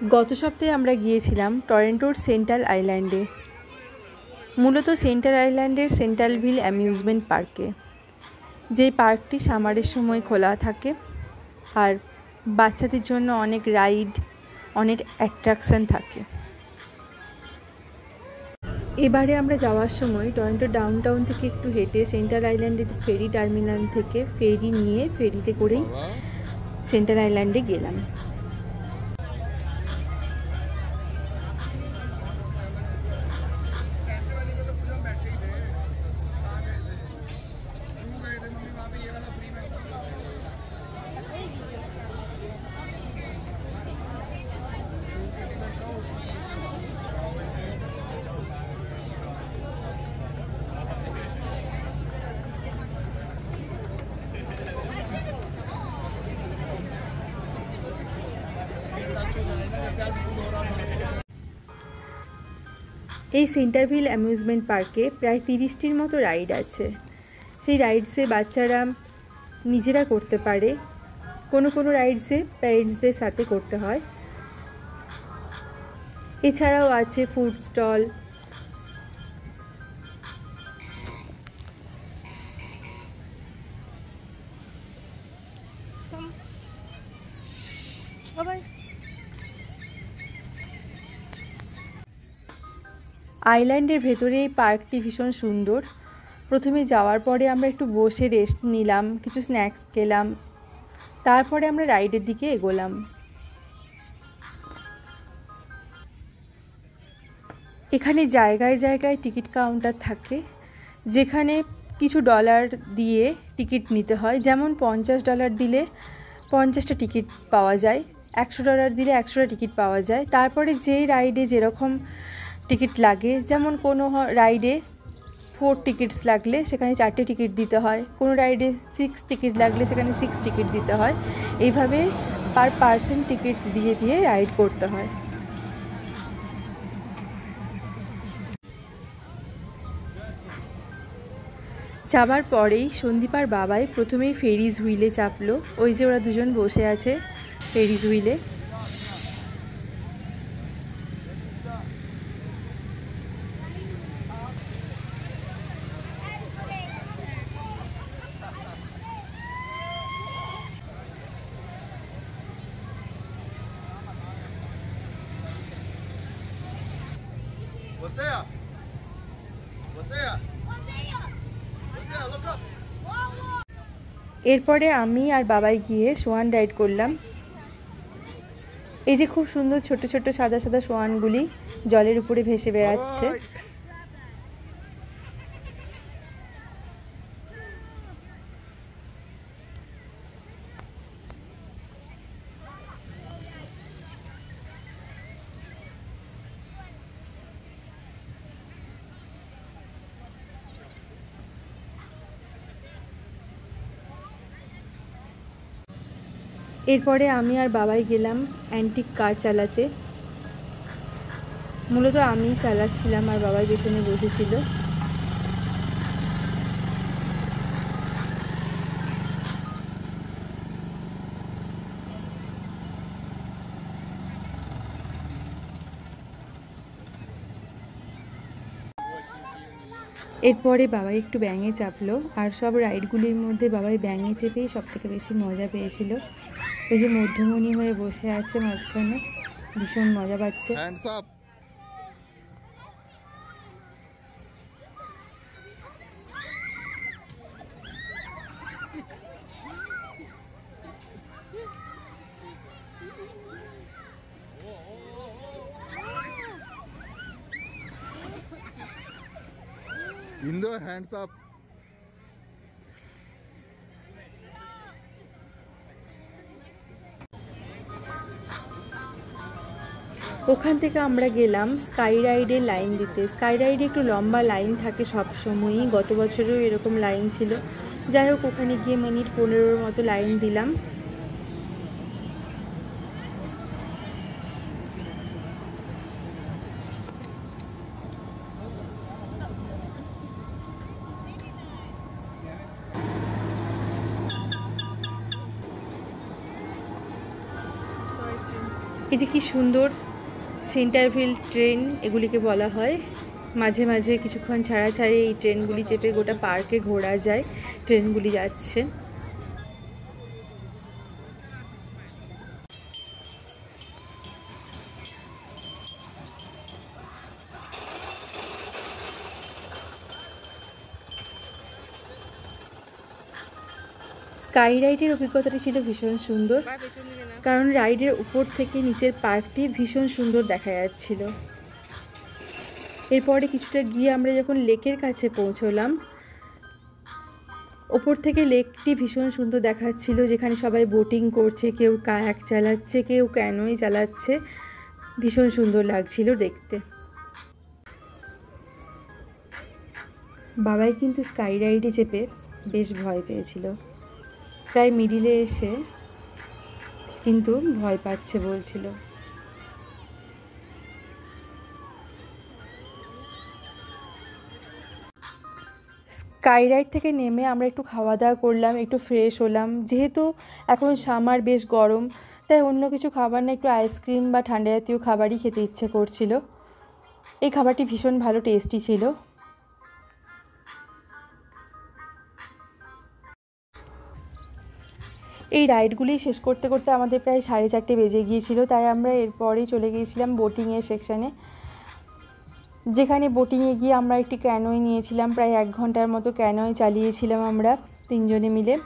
গত সপ্তাহে আমরা গিয়েছিলাম টরন্টোর সেন্ট্রাল আইল্যান্ডে, মূলত সেন্ট্রাল আইল্যান্ডের সেন্ট্রালভিল অ্যামিউজমেন্ট পার্কে। যেই পার্কটি সামারের সময় খোলা থাকে আর বাচ্চাদের জন্য অনেক রাইড, অনেক অ্যাট্রাকশান থাকে। এবারে আমরা যাওয়ার সময় টরন্টো ডাউনটাউন থেকে একটু হেঁটে সেন্ট্রাল আইল্যান্ডের ফেরি টার্মিনাল থেকে ফেরি নিয়ে ফেরিতে করেই সেন্ট্রাল আইল্যান্ডে গেলাম। এই সেন্ট্রালভিল অ্যামিউজমেন্ট পার্কে প্রায় 30টির মতো রাইড আছে। সেই রাইডসে বাচ্চারা নিজেরা করতে পারে, কোনো কোনো রাইডসে প্যারেন্টসদের সাথে করতে হয়। এছাড়াও আছে ফুড স্টল, আইল্যান্ডের ভেতরে এই পার্কটি ভীষণ সুন্দর। প্রথমে যাওয়ার পরে আমরা একটু বসে রেস্ট নিলাম, কিছু স্ন্যাক্স খেলাম, তারপরে আমরা রাইডের দিকে এগোলাম। এখানে জায়গায় জায়গায় টিকিট কাউন্টার থাকে, যেখানে কিছু ডলার দিয়ে টিকিট নিতে হয়। যেমন $50 দিলে 50টা টিকিট পাওয়া যায়, $100 দিলে 100টা টিকিট পাওয়া যায়। তারপরে যেই রাইডে যেরকম টিকিট লাগে, যেমন কোনো রাইডে 4 টিকিটস লাগলে সেখানে 4টে টিকিট দিতে হয়, কোনো রাইডে 6 টিকিট লাগলে সেখানে 6 টিকিট দিতে হয়। এইভাবে পার পার্সন টিকিট দিয়ে দিয়ে রাইড করতে হয়। যাবার পরেই সন্দীপার বাবাই প্রথমেই ফেরিজ হুইলে চাপলো। ওই যে ওরা দুজন বসে আছে ফেরিজ হুইলে। এরপরে আমি আর বাবাই গিয়ে সোয়ান রাইড করলাম। এই যে খুব সুন্দর ছোট ছোট সাদা সাদা সোয়ানগুলি জলের উপরে ভেসে বেড়াচ্ছে। এরপরে আমি আর বাবাই গেলাম অ্যান্টিক কার চালাতে। মূলত আমি চালাচ্ছিলাম আর বাবাই পেছনে বসেছিল। এরপরে বাবাই একটু ব্যাঙে চাপলো, আর সব রাইডগুলির মধ্যে বাবাই ব্যাঙে চেপেই সবথেকে বেশি মজা পেয়েছিল। ওই যে মধ্যমণি হয়ে বসে আছে মাঝখানে, ভীষণ মজা পাচ্ছে। Indo, hands up. ওখান থেকে আমরা গেলাম স্কাই রাইডের লাইন দিতে। স্কাই রাইডে একটু লম্বা লাইন থাকে সব সময়ই, গত বছরেও এরকম লাইন ছিল। যাই হোক, ওখানে গিয়ে মিনিট 15 মতো লাইন দিলাম। এই যে কি সুন্দর সেন্টারভিল ট্রেন এগুলিকে বলা হয়। মাঝে মাঝে কিছুক্ষণ ছাড়া ছাড়ে এই ট্রেনগুলি চেপে গোটা পার্কে ঘোরা যায়। ট্রেনগুলি যাচ্ছে। স্কাই রাইডের অভিজ্ঞতাটি ছিল ভীষণ সুন্দর, কারণ রাইডের উপর থেকে নিচের পার্কটি ভীষণ সুন্দর দেখা যাচ্ছিল। এরপরে কিছুটা গিয়ে আমরা যখন লেকের কাছে পৌঁছলাম, ওপর থেকে লেকটি ভীষণ সুন্দর দেখাচ্ছিল, যেখানে সবাই বোটিং করছে, কেউ কায়াক চালাচ্ছে, কেউ ক্যানোই চালাচ্ছে। ভীষণ সুন্দর লাগছিল দেখতে। বাবাই কিন্তু স্কাই রাইডে চেপে বেশ ভয় পেয়েছিল, প্রায় মিডিলে এসে কিন্তু ভয় পাচ্ছে বলছিল। স্কাই রাইড থেকে নেমে আমরা একটু খাওয়া দাওয়া করলাম, একটু ফ্রেশ হলাম। যেহেতু এখন সামার, বেশ গরম, তাই অন্য কিছু খাবার না, একটু আইসক্রিম বা ঠান্ডা জাতীয় খাবারই খেতে ইচ্ছে করছিল। এই খাবারটি ভীষণ ভালো টেস্টি ছিল। এই রাইডগুলি শেষ করতে করতে আমাদের প্রায় 4:30 বেজে গিয়েছিল, তাই আমরা এরপরেই চলে গিয়েছিলাম বোটিংয়ের সেকশানে, যেখানে বোটিংয়ে গিয়ে আমরা একটি ক্যানোয় নিয়েছিলাম। প্রায় 1 ঘন্টার মতো ক্যানোয় চালিয়েছিলাম আমরা 3 জনে মিলে।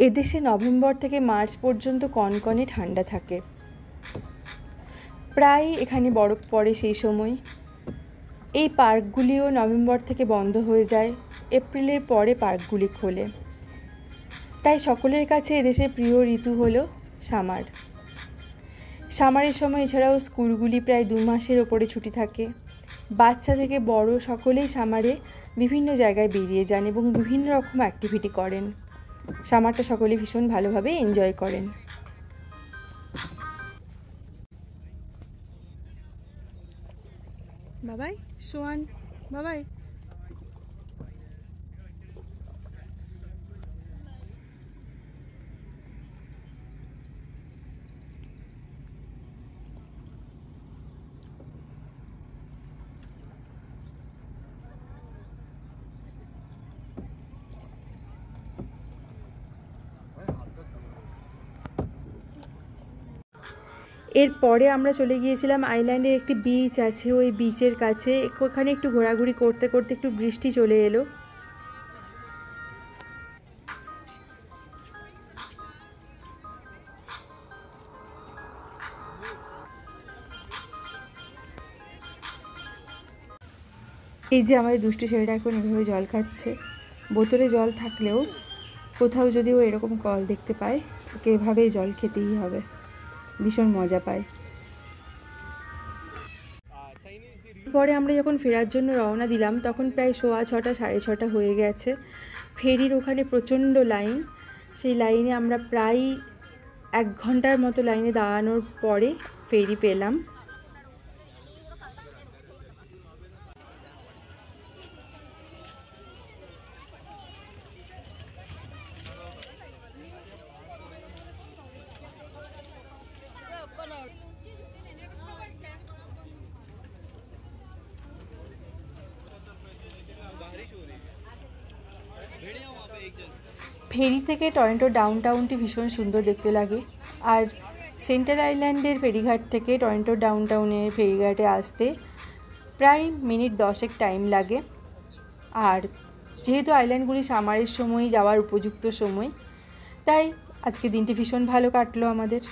এদেশে নভেম্বর থেকে মার্চ পর্যন্ত কনকনে ঠান্ডা থাকে, প্রায় এখানে বরফ পড়ে সেই সময়। এই পার্কগুলিও নভেম্বর থেকে বন্ধ হয়ে যায়, এপ্রিলের পরে পার্কগুলি খোলে। তাই সকলের কাছে এদেশের প্রিয় ঋতু হলো সামার। সামারের সময় এছাড়াও স্কুলগুলি প্রায় 2 মাসের ওপরে ছুটি থাকে। বাচ্চা থেকে বড় সকলেই সামারে বিভিন্ন জায়গায় বেরিয়ে যান এবং বিভিন্ন রকম অ্যাক্টিভিটি করেন। সামারটা সকলে ভীষণ ভালোভাবে এনজয় করেন। বাবাই, সোয়ান, বাবাই। এরপরে আমরা চলে গিয়েছিলাম আইল্যান্ডের একটি বিচ আছে, ওই বিচের কাছে। ওখানে একটু ঘোরাঘুরি করতে করতে একটু বৃষ্টি চলে এলো। এই যে আমাদের দুষ্টু ছেলেটা এখন এভাবে জল খাচ্ছে। বোতলে জল থাকলেও কোথাও যদি ও এরকম কল দেখতে পায়, ওকে এভাবেই জল খেতেই হবে। ভীষণ মজা পায়। পরে আমরা যখন ফেরার জন্য রওনা দিলাম, তখন প্রায় 6:15 6:30 হয়ে গেছে। ফেরির ওখানে প্রচণ্ড লাইন। সেই লাইনে আমরা প্রায় 1 ঘন্টার মতো লাইনে দাঁড়ানোর পরে ফেরি পেলাম। ফেরি থেকে টরন্টো ডাউনটাউনটি ভীষণ সুন্দর দেখতে লাগে। আর সেন্টার আইল্যান্ডের ফেরিঘাট থেকে টরন্টো ডাউনটাউনের ফেরিঘাটে আসতে প্রায় মিনিট 10 টাইম লাগে। আর যেহেতু আইল্যান্ডগুলি সামারের সময় যাওয়ার উপযুক্ত সময়, তাই আজকে দিনটি ভীষণ ভালো কাটলো আমাদের।